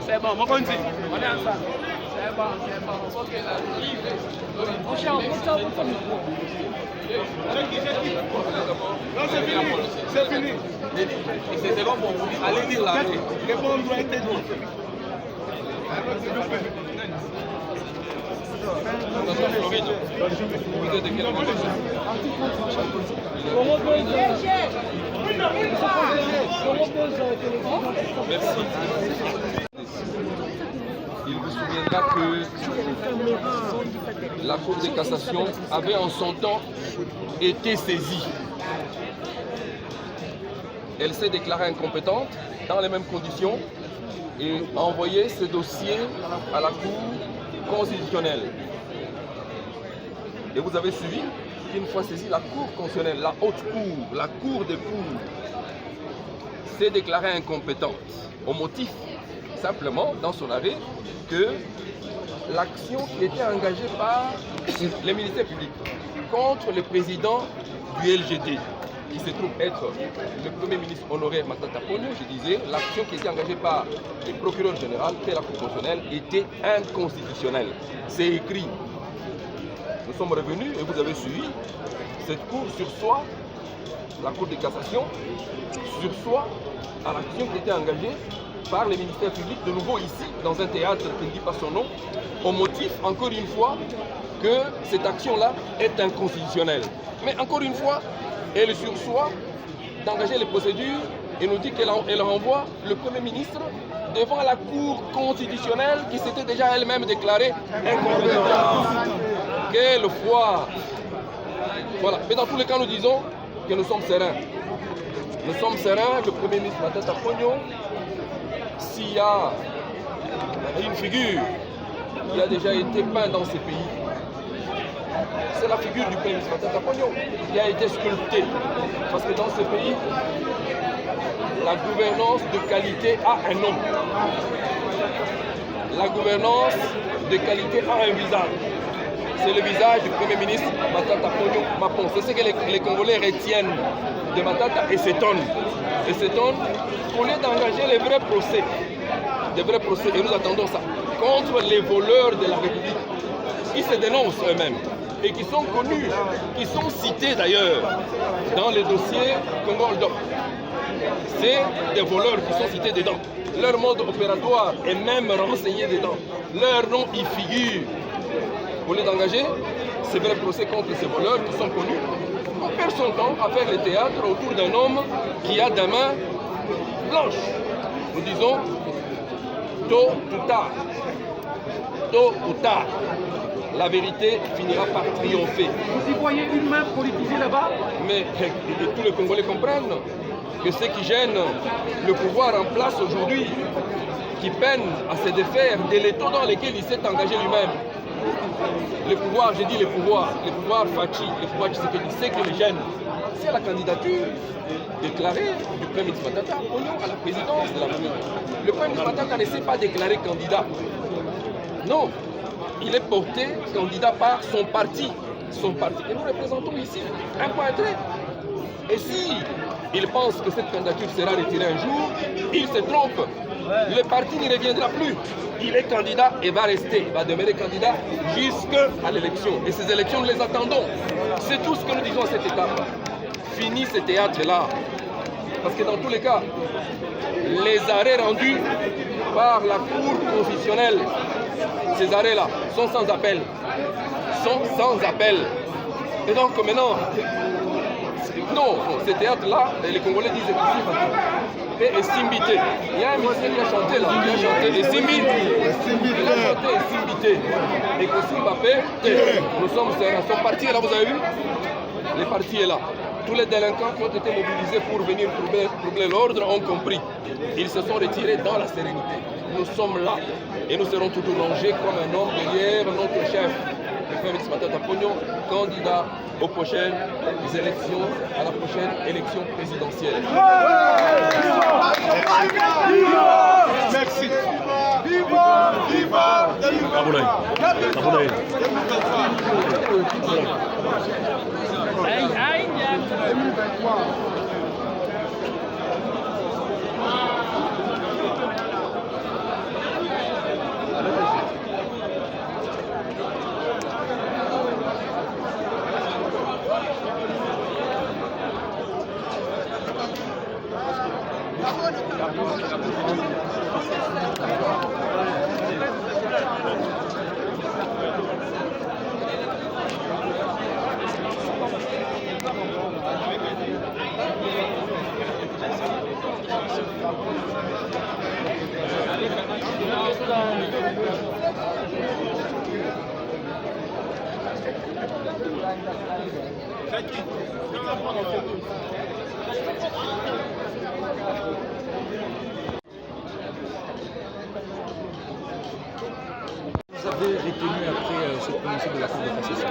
C'est bon, on continue. On est ensemble. C'est bon, c'est bon. Ok, là. C'est fini. C'est fini. C'est bon pour vous. Allez dire là. Les bons doivent être dit. Vous êtes de quelle condition? Merci. Il vous souviendra que la Cour de cassation avait en son temps été saisie. Elle s'est déclarée incompétente dans les mêmes conditions et a envoyé ce dossier à la Cour constitutionnelle. Et vous avez suivi qu'une fois saisie, la Cour constitutionnelle, la haute cour, la Cour des cours, s'est déclarée incompétente au motif, simplement, dans son arrêt, que l'action qui était engagée par les ministères publics contre le président du LGD, qui se trouve être le Premier ministre honoraire Matata Ponyo, je disais, l'action qui était engagée par le procureur général, qui est la Cour constitutionnelle, était inconstitutionnelle. C'est écrit. Nous sommes revenus et vous avez suivi. Cette Cour sursoit, la Cour de cassation, sursoit à l'action qui était engagée par les ministères publics, de nouveau ici, dans un théâtre qui ne dit pas son nom, au motif, encore une fois, que cette action-là est inconstitutionnelle. Mais encore une fois, elle sursoit d'engager les procédures et nous dit qu'elle renvoie le Premier ministre devant la Cour constitutionnelle qui s'était déjà elle-même déclarée incompétente. Quelle foi! Voilà. Mais dans tous les cas, nous disons que nous sommes sereins. Nous sommes sereins, le Premier ministre Matata Ponyo, s'il y a une figure qui a déjà été peinte dans ces pays, c'est la figure du Premier ministre Matata Ponyo qui a été sculptée. Parce que dans ces pays, la gouvernance de qualité a un nom. La gouvernance de qualité a un visage. C'est le visage du Premier ministre Matata Ponyo Mapon. C'est ce que les Congolais retiennent de Matata et s'étonnent. Et s'étonnent au lieu d'engager les vrais procès. Des vrais procès, et nous attendons ça, contre les voleurs de la République, qui se dénoncent eux-mêmes et qui sont connus, qui sont cités d'ailleurs dans les dossiers Congo-Oldo. C'est des voleurs qui sont cités dedans. Leur mode opératoire est même renseigné dedans. Leur nom y figure. Au lieu d'engager ces vrais procès contre ces voleurs qui sont connus, on perd son temps à faire le théâtre autour d'un homme qui a des mains blanches. Nous disons, tôt ou tard, la vérité finira par triompher. Vous y voyez une main politisée là-bas? Mais tous les Congolais comprennent que ce qui gêne le pouvoir en place aujourd'hui, qui peine à se défaire de l'étau dans lequel il s'est engagé lui-même. Le pouvoir, j'ai dit le pouvoir Fachi, le pouvoir Tshisekedi, c'est que les gêne, c'est la candidature déclarée du Premier ministre Matata Ponyo à la présidence de la République. Le Premier ministre Matata ne s'est pas déclaré candidat. Non, il est porté candidat par son parti. Son parti. Et nous représentons ici un point trait. Et si il pense que cette candidature sera retirée un jour, il se trompe. Le parti n'y reviendra plus. Il est candidat et va rester, va demeurer candidat jusqu'à l'élection. Et ces élections, nous les attendons. C'est tout ce que nous disons à cette étape. Fini ce théâtre-là. Parce que dans tous les cas, les arrêts rendus par la Cour constitutionnelle, ces arrêts-là sont sans appel. Sont sans appel. Et donc maintenant, non, ce théâtre-là, les Congolais disent et Simbité. Il y a un musicien qui a chanté là, qui a chanté et Simbité. Il a chanté et Simbité. T. Et Kossi Mbappé, T. Nous sommes sereins. Son parti est là, vous avez vu? Le parti est là. Tous les délinquants qui ont été mobilisés pour venir troubler l'ordre ont compris. Ils se sont retirés dans la sérénité. Nous sommes là et nous serons toujours rangés comme un homme derrière notre chef, le Félix Matata Pognon, candidat aux prochaines élections, à la prochaine élection présidentielle. Merci. Viva! Viva! Vous avez retenu après ce prononcé de la Cour de cassation?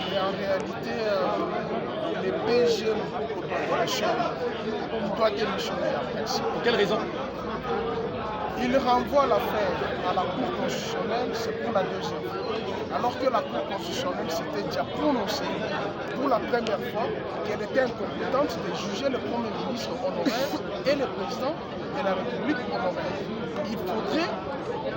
Mais en réalité, le PG doit démissionner après. Pour quelle raison? Il renvoie l'affaire à la Cour constitutionnelle, c'est pour la deuxième fois. Alors que la Cour constitutionnelle s'était déjà prononcée pour la première fois qu'elle était incompétente de juger le Premier ministre honoraire et le président de la République honoraire. Il faudrait,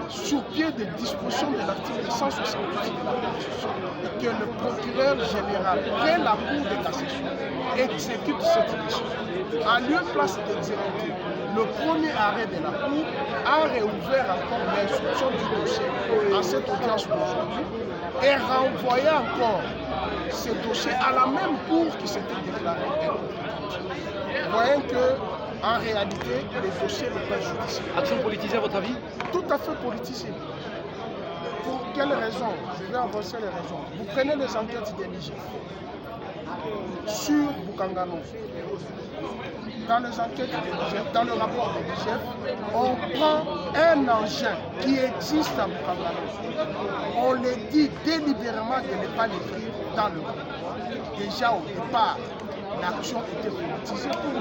sur pied des dispositions de l'article 168 de la Constitution, que le procureur général de la Cour de cassation exécute cette décision. En lieu et place d'exécuter le premier arrêt de la Cour, a réouvert encore l'instruction du dossier à cette audience d'aujourd'hui et renvoyé encore ce dossier à la même Cour qui s'était déclarée incompétente. Voyant que, en réalité, les dossiers ne peuvent judiciaire. Action politisée à votre avis? Tout à fait politisé. Pour quelles raisons? Je vais avancer les raisons. Vous prenez les enquêtes des l'IGF sur Bukangano. Dans les enquêtes de l'IGF, dans le rapport de l'IGF, on prend un engin qui existe à Bukangano. On le dit délibérément de ne pas l'écrire dans le rapport. Déjà au départ, l'action était politisée pour nous.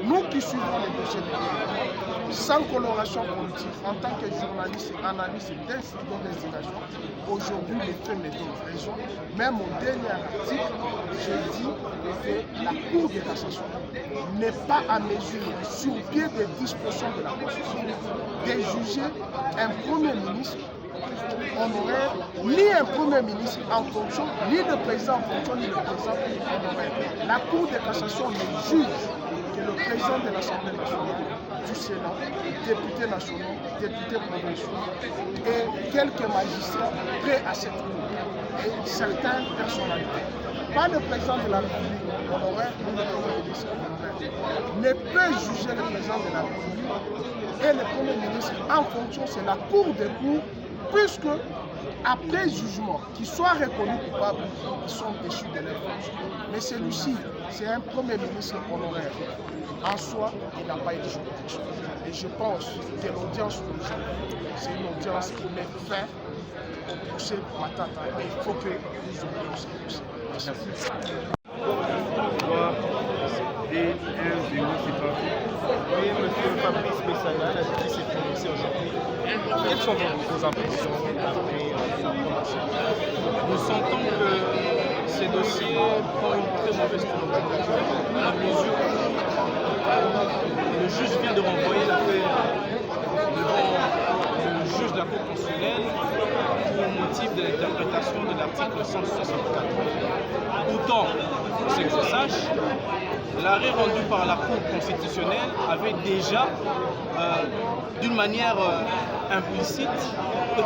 Nous qui suivons les dossiers de l'IGF, sans coloration politique, en tant que journaliste et analyste d'investigation, aujourd'hui les faits me donnent raison. Même au dernier article, j'ai dit que la Cour de cassation n'est pas à mesure, sur pied des dispositions de la Constitution, de juger un Premier ministre honoraire, ni un Premier ministre en fonction, ni le président en fonction, ni le président honoraire. La Cour de cassation ne juge que le président de l'Assemblée nationale, du Sénat, députés nationaux, députés provinciaux et quelques magistrats prêts à cette cour et certaines personnalités. Pas le président de la République honoraire ou le Premier ministre honoraire ne peut juger le président de la République et le Premier ministre en fonction, c'est la Cour des cours, puisque après jugement, qu'ils soient reconnus coupables, ils sont déchus de leur fonction. Mais celui-ci, c'est un Premier ministre honoraire. En soi, il n'a pas été juridiction. Et je pense que l'audience d'aujourd'hui, c'est une audience qui met fin au procès Matata. Et il faut que nous oublions ce procès. Merci. Oui, monsieur Fabrice Bessaya, la justice s'est prononcée aujourd'hui. Quelles sont vos impressions après la prononciation? Nous sentons que ces dossiers prend une très mauvaise tournure, à la mesure où le juge vient de renvoyer l'affaire devant le juge de la Cour constitutionnelle pour motif de l'interprétation de l'article 164. Autant, c'est que je sache, l'arrêt rendu par la Cour constitutionnelle avait déjà, d'une manière implicite,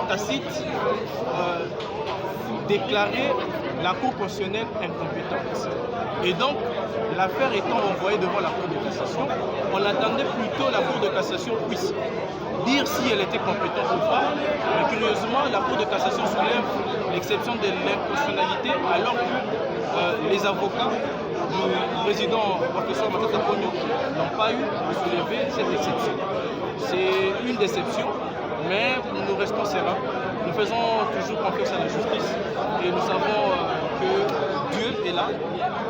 tacite, déclaré la Cour constitutionnelle incompétente. Et donc, l'affaire étant envoyée devant la Cour de cassation, on attendait plutôt la Cour de cassation puisse dire si elle était compétente ou pas. Mais curieusement, la Cour de cassation soulève l'exception de l'inconstitutionnalité alors que les avocats du président professeur Matata Ponyo n'ont pas eu à soulever cette exception. C'est une déception, mais nous restons sereins. Nous faisons toujours confiance à la justice et nous savons que Dieu est là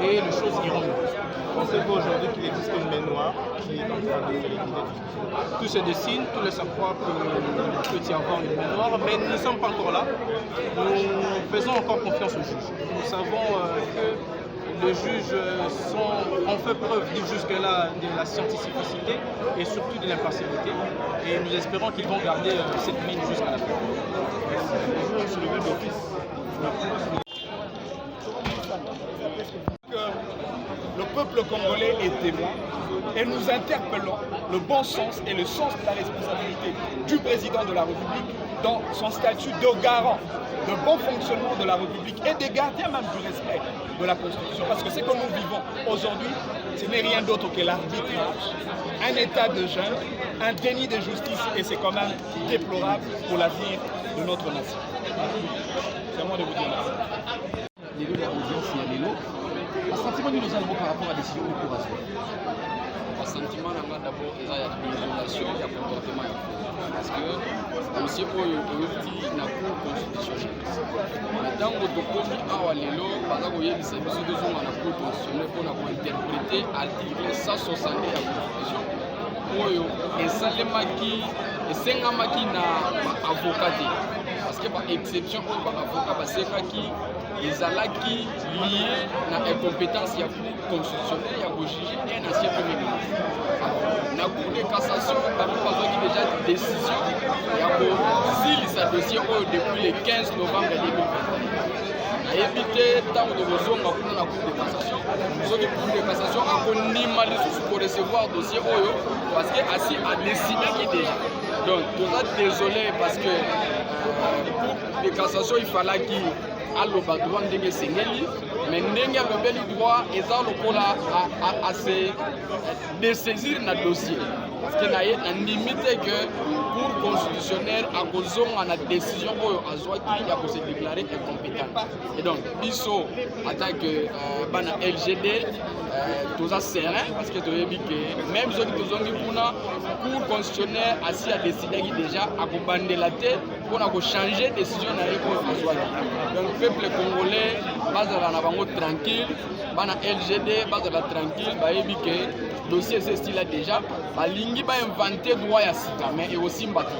et les choses iront mieux. Pensez-vous aujourd'hui qu'il existe une main noire qui est en train de s'éliminer? Tout se dessine, tout laisse à croire qu'il peut y avoir une main noire, mais nous ne sommes pas encore là. Nous faisons encore confiance aux juges. Nous savons que les juges ont fait preuve jusque-là de la scientificité et surtout de l'impartialité. Et nous espérons qu'ils vont garder cette ligne jusqu'à la fin. Le peuple congolais est témoin et nous interpellons le bon sens et le sens de la responsabilité du président de la République dans son statut de garant de bon fonctionnement de la République et des gardiens même du respect de la Constitution. Parce que ce que nous vivons aujourd'hui, ce n'est rien d'autre que l'arbitrage, un état de jeûne, un déni de justice et c'est quand même déplorable pour l'avenir de notre nation. C'est à moi de vous dire merci. Sentiment nous allons par rapport à la décision de Cour. Le sentiment d'abord est la désolation et le comportement. Parce que dossier est na Cour constitutionnelle. Tant que nous avons la Cour constitutionnelle pour interpréter l'article 160 de la Constitution. Oyo esalemaki esengamaki na avocat te parce que par exception oyo ba avocat basekaki ezalaki lié na incompétence ya Cour constitutionnelle ya kojuger un ancien premier ministre. Na Cour de cassation bango bazwaki déjà décision ya kosilisa dossier oyo depuis le 15 novembre 2020. nayebi te ntango tokozonga kuna na Cour de cassation soki Cour de cassation akondima lisusu korecevoir dossier oyo parce que asi adesidaki déjà. Donc toza désolé parce que Cour de cassation ifalaki aloba droit ndenge esengeli mais ndenge alobeli droit eza lokola ase désaisir na dossier parce que na ndimi te que Cour constitutionnelle akozonga na décision oyo azwaki ya kose déclarer incompétent. Et donc biso attaque bana LGD toza serein parce que toyebi que même soki tozongi kuna Cour constitutionnelle asi a décidé déjà akobandela te mpona kochanger décision na ye oyo azwaki. Donc peuple congolais bazala na bango tranquille, bana LGD bazala tranquille, bayebi que dossier c'est style déjà balingi ba inventer droit ya sika mais et aussi mbati.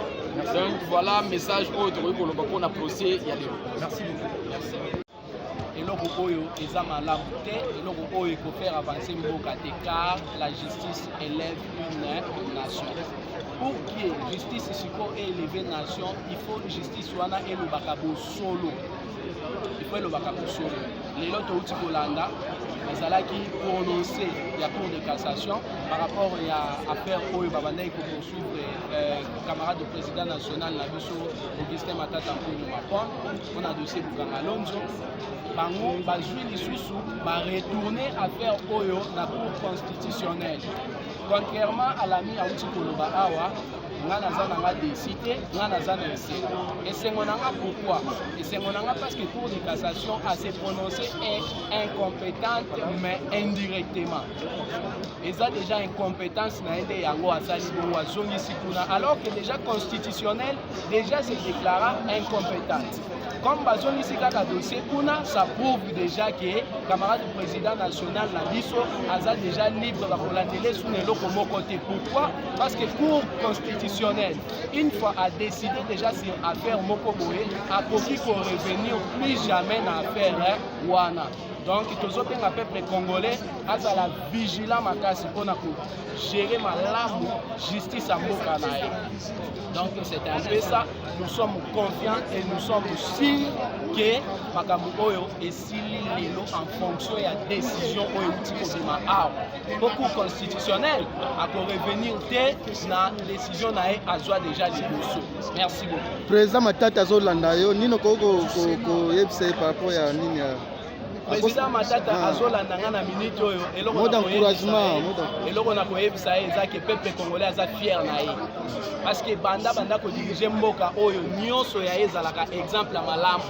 Donc voilà message autre ko loba ko na procès ya lelo. Merci beaucoup. Merci. eloko oyo eza malamu te, eloko oyo faire avancer mboka te, car la justice élève une nation. Pour que justice siko élève nation, il faut justice wana elobaka bosolo. Il faut elobaka bosolo. Lelo touti kolanda ezalaki prononcé ya Cour de cassation par rapport à affaire oyo babandaki ko poursuivre camarade du président national na biso Augustin Matata Ponyo Mapon on a dossier Bukanga Lonzo bango bazwi lisusu ba retourner affaire oyo na Cour constitutionnelle. Contrairement à l'ami auti koloba awa nga naza nanga décidé nga naza na esengo esengo nanga pourquoi esengo nanga parce que Cour de cassation a se prononcé est incompétente mais indirectement eza déjà incompétence na ende yango asali bongo azongisi kuna alors que déjà constitutionnel déjà se déclara incompétente. Comme bazongisi kaka dossier kuna ça prouve déjà que camarade du président national na biso aza déjà libre ba kolandele sous eloko moko te. Pourquoi? Parce que Cour constitutionnelle une fois a décidé déjà sur affaire moko boye akoki ko revenir plus jamais na affaire wana. Donc tozopenga peuple congolais azala vigilant makasi pona ko gérer malamu justice à mboka na ye. Donc c'est un peu ça, nous sommes confiants et nous sommes sûrs que makambo oyo esili lelo en fonction ya décision oyo tikobima awa. Beaucoup constitutionnel ako revenir te na décision na ye azwa déjà liboso. Merci beaucoup. Président Matata Zolanda yo nino ko yebse par rapport ya nini président Matata azolanda nga na minute oyo eloko na koyebisa ye eza ke peuple congolais aza fier na ye parce que banda kodirige mboka oyo nyonso ya ye ezalaka exemple ya malamu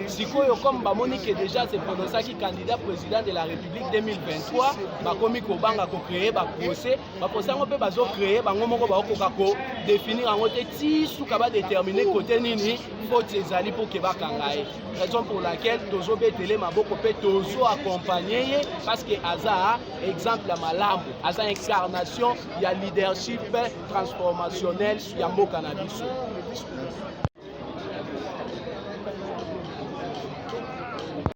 sikoyo comme bamoni ke déjà se prononcaki candidat président de la République 2023 bakomi kobanga kocréer baprocès baprosango mpe bazocréer bango moko baokoka kodéfinir yango te ti suka badétermine kote nini faute ezali mpo ke bakanga ye raison pour laquelle tozobetele maboko mpe tozoaccompagne ye parce que aza exemple ya malamu aza incarnation ya leadership transformationnel ya mboka na biso.